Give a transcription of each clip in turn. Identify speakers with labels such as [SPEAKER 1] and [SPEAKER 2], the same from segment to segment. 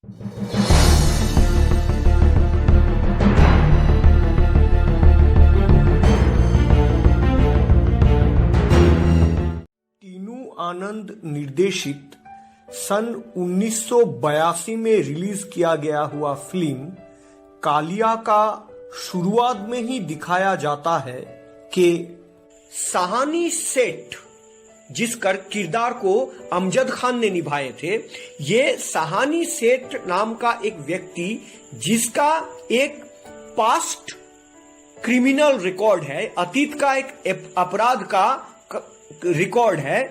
[SPEAKER 1] टीनू आनंद निर्देशित सन 1982 में रिलीज किया गया हुआ फिल्म कालिया का शुरुआत में ही दिखाया जाता है कि सहानी सेठ जिस किरदार को अमजद खान ने निभाए थे, ये सहानी सेठ नाम का एक व्यक्ति जिसका एक पास्ट क्रिमिनल रिकॉर्ड है, अतीत का एक अपराध का रिकॉर्ड है,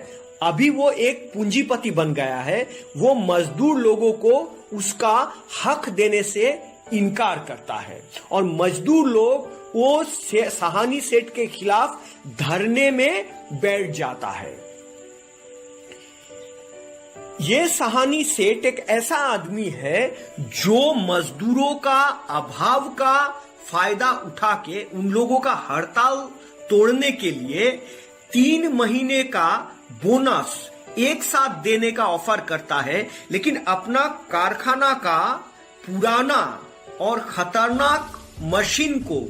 [SPEAKER 1] अभी वो एक पूंजीपति बन गया है। वो मजदूर लोगों को उसका हक देने से इनकार करता है और मजदूर लोग वो सहानी सेठ के खिलाफ धरने में बैठ जाता है। ये सहानी सेठ एक ऐसा आदमी है जो मजदूरों का अभाव का फायदा उठा के उन लोगों का हड़ताल तोड़ने के लिए 3 महीने का बोनस एक साथ देने का ऑफर करता है, लेकिन अपना कारखाना का पुराना और खतरनाक मशीन को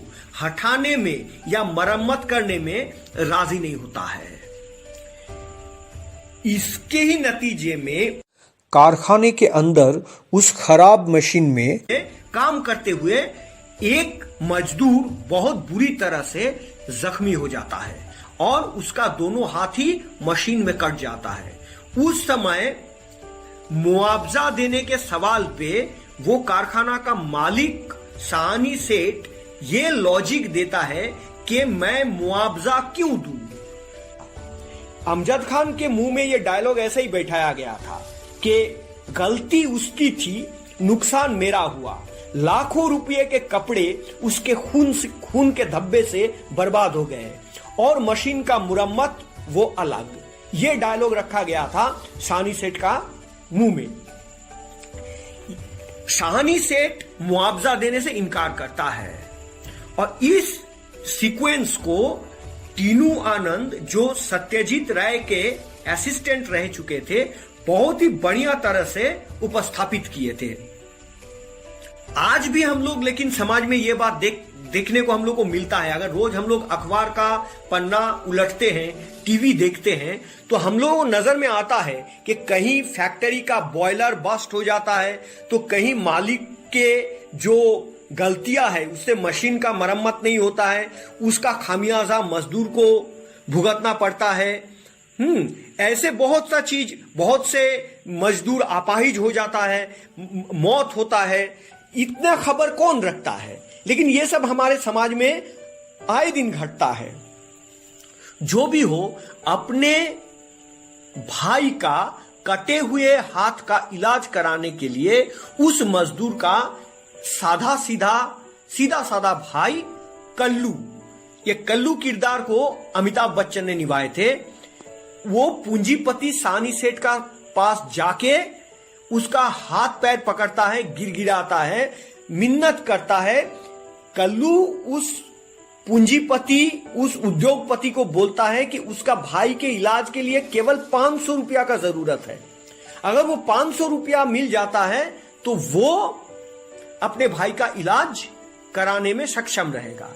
[SPEAKER 1] हटाने में या मरम्मत करने में राजी नहीं होता है। इसके ही नतीजे में कारखाने के अंदर उस खराब मशीन में काम करते हुए एक मजदूर बहुत बुरी तरह से जख्मी हो जाता है और उसका दोनों हाथ ही मशीन में कट जाता है। उस समय मुआवजा देने के सवाल पे वो कारखाना का मालिक सहानी सेठ ये लॉजिक देता है कि मैं मुआवजा क्यों दूं। अमजद खान के मुंह में ये डायलॉग ऐसे ही बैठाया गया था कि गलती उसकी थी, नुकसान मेरा हुआ, लाखों रुपए के कपड़े उसके खून के धब्बे से बर्बाद हो गए और मशीन का मुरम्मत वो अलग। ये डायलॉग रखा गया था सहानी सेठ का मुंह में। सहानी सेठ मुआवजा देने से इनकार करता है और इस सीक्वेंस को टीनू आनंद जो सत्यजीत राय के असिस्टेंट रह चुके थे बहुत ही बढ़िया तरह से उपस्थापित किए थे। आज भी हम लोग लेकिन समाज में ये बात देखने को हम लोग को मिलता है। अगर रोज हम लोग अखबार का पन्ना उलटते हैं, टीवी देखते हैं, तो हम लोगों को नजर में आता है कि कहीं फैक्ट्री का बॉयलर बस्ट हो जाता है, तो कहीं मालिक के जो गलतियां है उससे मशीन का मरम्मत नहीं होता है, उसका खामियाजा मजदूर को भुगतना पड़ता है। ऐसे बहुत सा चीज, बहुत से मजदूर अपाहिज हो जाता है, मौत होता है। इतना खबर कौन रखता है, लेकिन ये सब हमारे समाज में आए दिन घटता है। जो भी हो, अपने भाई का कटे हुए हाथ का इलाज कराने के लिए उस मजदूर का सीधा साधा भाई कल्लू, ये कल्लू किरदार को अमिताभ बच्चन ने निभाए थे। वो पूंजीपति सहानी सेठ का पास जाके उसका हाथ पैर पकड़ता है, गिड़गिड़ाता है, मिन्नत करता है। कल्लू उस पूंजीपति, उस उद्योगपति को बोलता है कि उसका भाई के इलाज के लिए केवल 500 रुपया का जरूरत है। अगर वो 500 रुपया मिल जाता है तो वो अपने भाई का इलाज कराने में सक्षम रहेगा।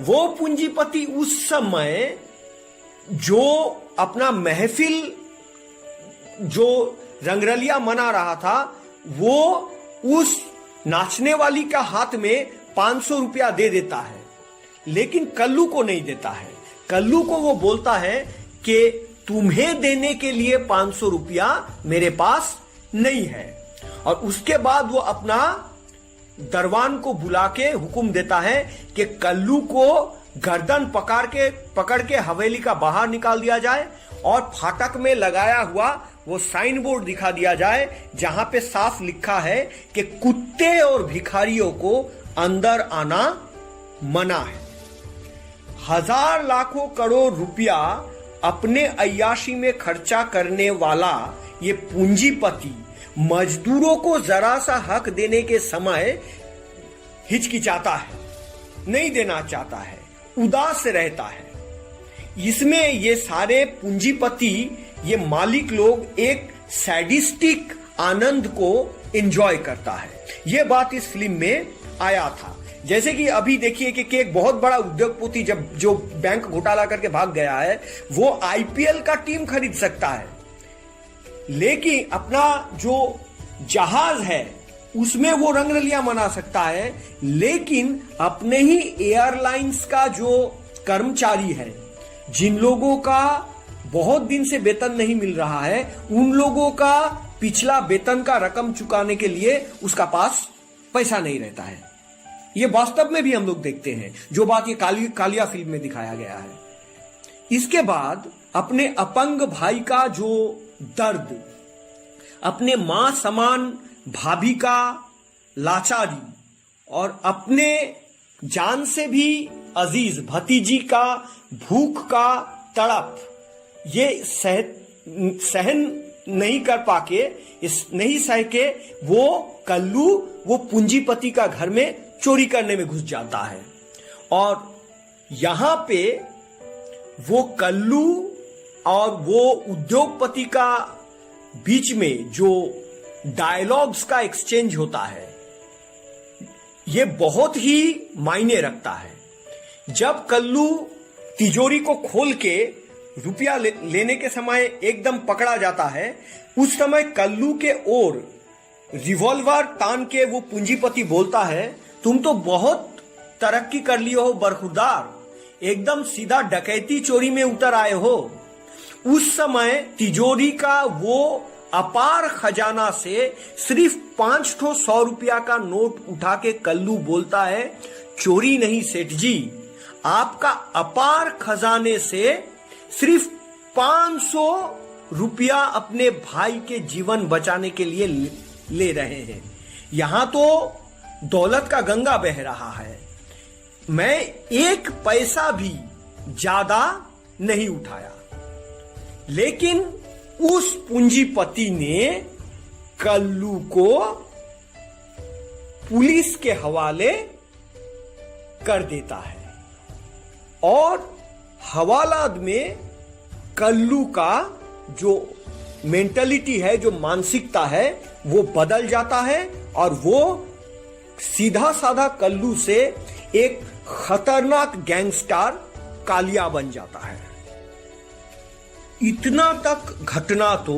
[SPEAKER 1] वो पूंजीपति उस समय जो अपना महफिल, जो रंगरलिया मना रहा था, वो उस नाचने वाली का हाथ में 500 रुपया दे देता है, लेकिन कल्लू को नहीं देता है। कल्लू को वो बोलता है कि तुम्हें देने के लिए 500 रुपया मेरे पास नहीं है। और उसके बाद वो अपना दरवान को बुला के हुक्म देता है कि कल्लू को गर्दन पकड़ के हवेली का बाहर निकाल दिया जाए और फाटक में लगाया हुआ वो साइन बोर्ड दिखा दिया जाए जहां पे साफ लिखा है कि कुत्ते और भिखारियों को अंदर आना मना है। हजार लाखों करोड़ रुपया अपने अय्याशी में खर्चा करने वाला ये पूंजीपति मजदूरों को जरा सा हक देने के समय हिचकिचाता है, नहीं देना चाहता है, उदास रहता है। इसमें ये सारे पूंजीपति, ये मालिक लोग एक सैडिस्टिक आनंद को एंजॉय करता है। यह बात इस फिल्म में आया था। जैसे कि अभी देखिए कि एक बहुत बड़ा उद्योगपति जब जो बैंक घोटाला करके भाग गया है, वो आईपीएल का टीम खरीद सकता है, लेकिन अपना जो जहाज है उसमें वो रंगरलियां मना सकता है, लेकिन अपने ही एयरलाइंस का जो कर्मचारी है, जिन लोगों का बहुत दिन से वेतन नहीं मिल रहा है, उन लोगों का पिछला वेतन का रकम चुकाने के लिए उसका पास पैसा नहीं रहता है। ये वास्तव में भी हम लोग देखते हैं, जो बात ये कालिया फिल्म में दिखाया गया है। इसके बाद अपने अपंग भाई का जो दर्द, अपने मां समान भाभी का लाचारी और अपने जान से भी अजीज भतीजी का भूख का तड़प, ये सहन नहीं कर पाके, इस नहीं सह के वो कल्लू वो पूंजीपति का घर में चोरी करने में घुस जाता है। और यहां पे वो कल्लू और वो उद्योगपति का बीच में जो डायलॉग्स का एक्सचेंज होता है, ये बहुत ही मायने रखता है। जब कल्लू तिजोरी को खोल के रुपया लेने के समय एकदम पकड़ा जाता है, उस समय कल्लू के ओर रिवॉल्वर तान के वो पूंजीपति बोलता है, तुम तो बहुत तरक्की कर लिए हो बरखुरदार, एकदम सीधा डकैती चोरी में उतर आए हो। उस समय तिजोरी का वो अपार खजाना से सिर्फ 5 ठो 100 रुपया का नोट उठा के कल्लू बोलता है, चोरी नहीं सेठ जी, आपका अपार खजाने से सिर्फ 500 रुपया अपने भाई के जीवन बचाने के लिए ले रहे हैं। यहां तो दौलत का गंगा बह रहा है, मैं एक पैसा भी ज्यादा नहीं उठाया। लेकिन उस पूंजीपति ने कल्लू को पुलिस के हवाले कर देता है और हवालात में कल्लू का जो मेंटलिटी है, जो मानसिकता है, वो बदल जाता है और वो सीधा साधा कल्लू से एक खतरनाक गैंगस्टर कालिया बन जाता है। इतना तक घटना तो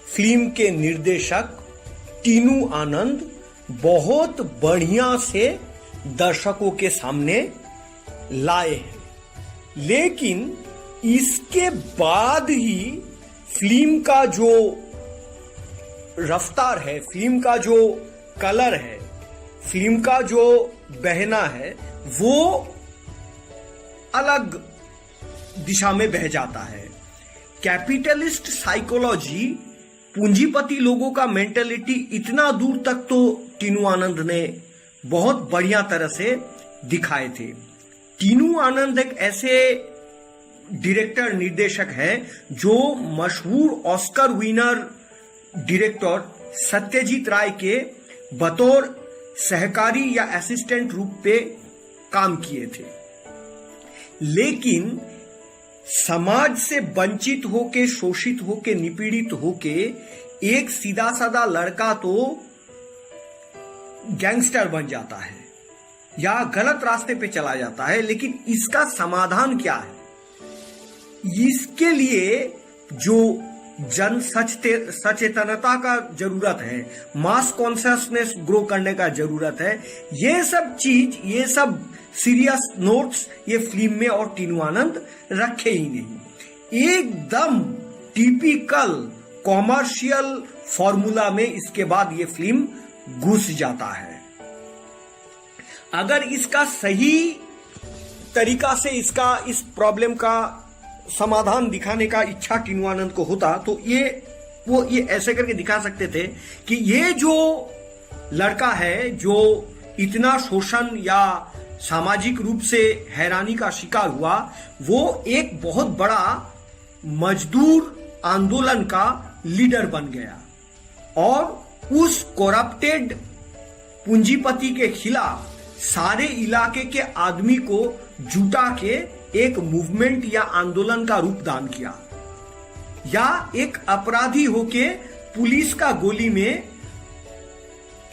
[SPEAKER 1] फिल्म के निर्देशक टीनू आनंद बहुत बढ़िया से दर्शकों के सामने लाए हैं, लेकिन इसके बाद ही फिल्म का जो रफ्तार है, फिल्म का जो कलर है, फिल्म का जो बहना है, वो अलग दिशा में बह जाता है। कैपिटलिस्ट साइकोलॉजी, पूंजीपति लोगों का मेंटेलिटी इतना दूर तक तो टीनू आनंद ने बहुत बढ़िया तरह से दिखाए थे। टीनू आनंद एक ऐसे डायरेक्टर निर्देशक है जो मशहूर ऑस्कर विनर डायरेक्टर सत्यजीत राय के बतौर सहकारी या असिस्टेंट रूप पे काम किए थे, लेकिन समाज से वंचित होके, शोषित होके, निपीड़ित होके एक सीधा साधा लड़का तो गैंगस्टर बन जाता है या गलत रास्ते पे चला जाता है। लेकिन इसका समाधान क्या है? इसके लिए जो जन सचेतनता का जरूरत है, मास कॉन्शियसनेस ग्रो करने का जरूरत है, ये सब चीज, ये सब सीरियस नोट्स ये फिल्म में और टीनू आनंद रखे ही नहीं। एकदम टिपिकल कॉमर्शियल फॉर्मूला में इसके बाद ये फिल्म घुस जाता है। अगर इसका सही तरीका से इस प्रॉब्लम का समाधान दिखाने का इच्छा टीनू आनंद को होता तो वो ऐसे करके दिखा सकते थे कि ये जो लड़का है जो इतना शोषण या सामाजिक रूप से हैरानी का शिकार हुआ, वो एक बहुत बड़ा मजदूर आंदोलन का लीडर बन गया और उस करप्टेड पूंजीपति के खिलाफ सारे इलाके के आदमी को जुटा के एक मूवमेंट या आंदोलन का रूप दान किया, या एक अपराधी होके पुलिस का गोली में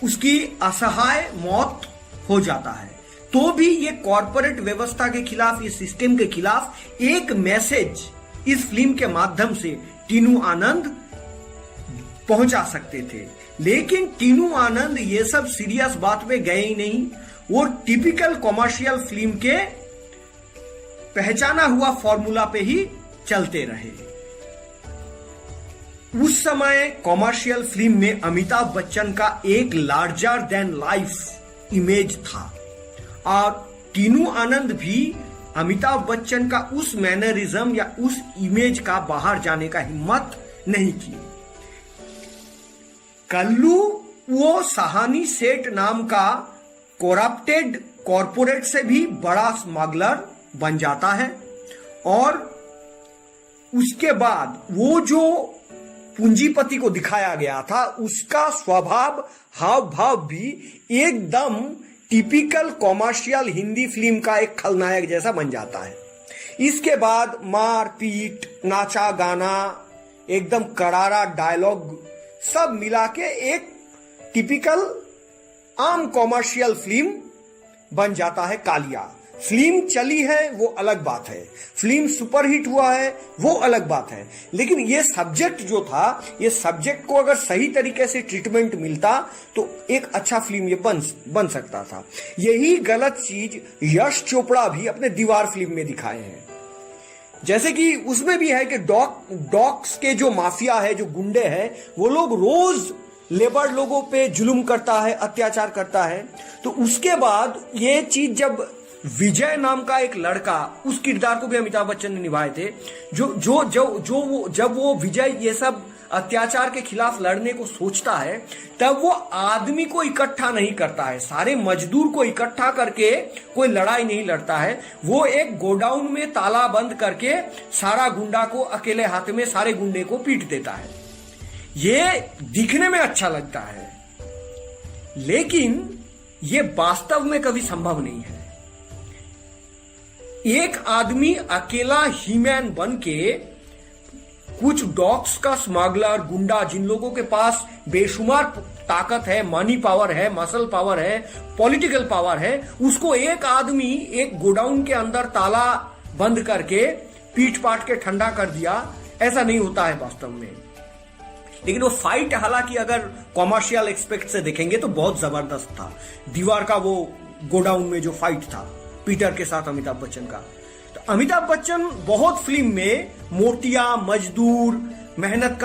[SPEAKER 1] उसकी असहाय मौत हो जाता है। तो भी ये कॉरपोरेट व्यवस्था के खिलाफ, इस सिस्टम के खिलाफ एक मैसेज इस फिल्म के माध्यम से टीनू आनंद पहुंचा सकते थे। लेकिन टीनू आनंद ये सब सीरियस बात पे गए ही नहीं। वो टिपिकल कॉमर्शियल फिल्म के पहचाना हुआ फॉर्मूला पे ही चलते रहे। उस समय कॉमर्शियल फिल्म में अमिताभ बच्चन का एक लार्जर देन लाइफ इमेज था और टीनू आनंद भी अमिताभ बच्चन का उस मैनरिज्म या उस इमेज का बाहर जाने का हिम्मत नहीं की। कल्लू वो सहानी सेठ नाम का करप्टेड कॉरपोरेट से भी बड़ा स्मगलर बन जाता है और उसके बाद वो जो पूंजीपति को दिखाया गया था उसका स्वभाव, हाव भाव भी एकदम टिपिकल कॉमर्शियल हिंदी फिल्म का एक खलनायक जैसा बन जाता है। इसके बाद मार पीट, नाचा गाना, एकदम करारा डायलॉग सब मिला के एक टिपिकल आम कॉमर्शियल फिल्म बन जाता है कालिया। फिल्म चली है वो अलग बात है, फिल्म सुपरहिट हुआ है वो अलग बात है, लेकिन ये सब्जेक्ट जो था, ये सब्जेक्ट को अगर सही तरीके से ट्रीटमेंट मिलता तो एक अच्छा फिल्म ये बन सकता था। यही गलत चीज यश चोपड़ा भी अपने दीवार फिल्म में दिखाए हैं। जैसे कि उसमें भी है कि डॉग्स के जो माफिया है, जो गुंडे हैं, वो लोग रोज लेबर लोगों पे जुल्म करता है, अत्याचार करता है। तो उसके बाद ये चीज जब विजय नाम का एक लड़का, उस किरदार को भी अमिताभ बच्चन ने निभाए थे, जब वो विजय ये सब अत्याचार के खिलाफ लड़ने को सोचता है तब वो आदमी को इकट्ठा नहीं करता है, सारे मजदूर को इकट्ठा करके कोई लड़ाई नहीं लड़ता है। वो एक गोडाउन में ताला बंद करके सारा गुंडा को अकेले हाथ में सारे गुंडे को पीट देता है। ये दिखने में अच्छा लगता है लेकिन ये वास्तव में कभी संभव नहीं है। एक आदमी अकेला हीमैन बन के कुछ डॉग्स का स्मगलर, गुंडा, जिन लोगों के पास बेशुमार ताकत है, मनी पावर है, मसल पावर है, पॉलिटिकल पावर है, उसको एक आदमी एक गोडाउन के अंदर ताला बंद करके पीट पाट के ठंडा कर दिया, ऐसा नहीं होता है वास्तव में। लेकिन वो फाइट हालांकि अगर कॉमर्शियल एक्सपेक्ट से देखेंगे तो बहुत जबरदस्त था। दीवार का वो गोडाउन में जो फाइट था पीटर के साथ अमिताभ बच्चन का, तो अमिताभ बच्चन बहुत फिल्म में मोटिया, मजदूर, मेहनत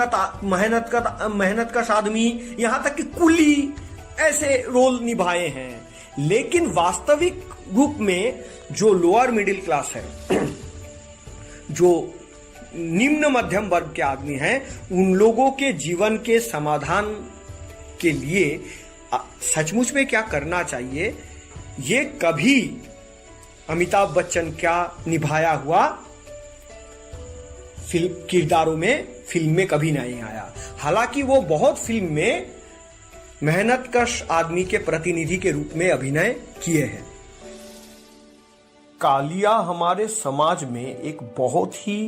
[SPEAKER 1] का आदमी, यहां तक कि कुली, ऐसे रोल निभाए हैं। लेकिन वास्तविक रूप में जो लोअर मिडिल क्लास है, जो निम्न मध्यम वर्ग के आदमी हैं, उन लोगों के जीवन के समाधान के लिए सचमुच में क्या करना चाहिए, ये कभी अमिताभ बच्चन का निभाया हुआ फिल्म किरदारों में, फिल्म में कभी नहीं आया। हालांकि वो बहुत फिल्म में मेहनतकश आदमी के प्रतिनिधि के रूप में अभिनय किए हैं। कालिया हमारे समाज में एक बहुत ही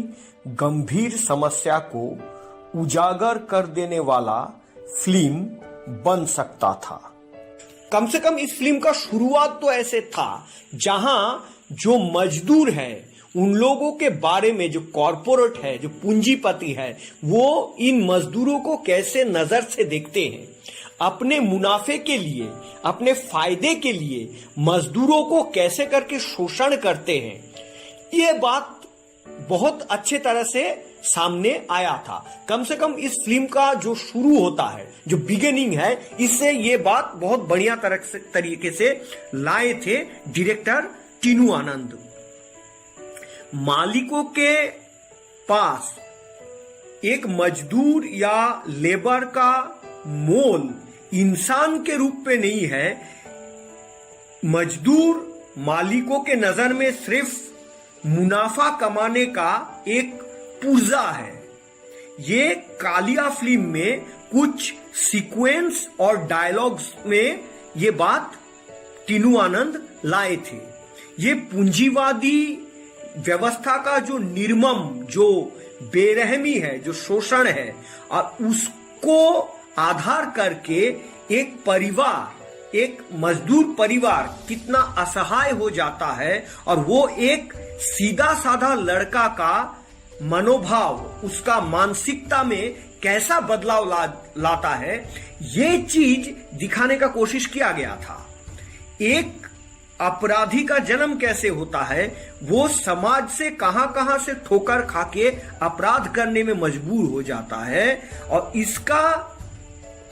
[SPEAKER 1] गंभीर समस्या को उजागर कर देने वाला फिल्म बन सकता था। कम से कम इस फिल्म का शुरुआत तो ऐसे था जहां जो मजदूर है उन लोगों के बारे में, जो कॉरपोरेट है, जो पूंजीपति है, वो इन मजदूरों को कैसे नजर से देखते हैं, अपने मुनाफे के लिए, अपने फायदे के लिए मजदूरों को कैसे करके शोषण करते हैं, ये बात बहुत अच्छे तरह से सामने आया था। कम से कम इस फिल्म का जो शुरू होता है, जो बिगिनिंग है, इससे ये बात बहुत बढ़िया तरीके से लाए थे डायरेक्टर टीनू आनंद। मालिकों के पास एक मजदूर या लेबर का मोल इंसान के रूप में नहीं है। मजदूर मालिकों के नजर में सिर्फ मुनाफा कमाने का एक पुर्जा है। ये कालिया फिल्म में कुछ सीक्वेंस और डायलॉग्स में ये बात टीनू आनंद लाए थे। ये पूंजीवादी व्यवस्था का जो निर्मम, जो बेरहमी है, जो शोषण है, और उसको आधार करके एक परिवार, एक मजदूर परिवार कितना असहाय हो जाता है और वो एक सीधा साधा लड़का का मनोभाव, उसका मानसिकता में कैसा बदलाव लाता है, ये चीज दिखाने का कोशिश किया गया था। एक अपराधी का जन्म कैसे होता है, वो समाज से कहां से ठोकर खाके अपराध करने में मजबूर हो जाता है, और इसका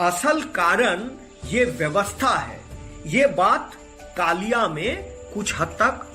[SPEAKER 1] असल कारण ये व्यवस्था है। ये बात कालिया में कुछ हद तक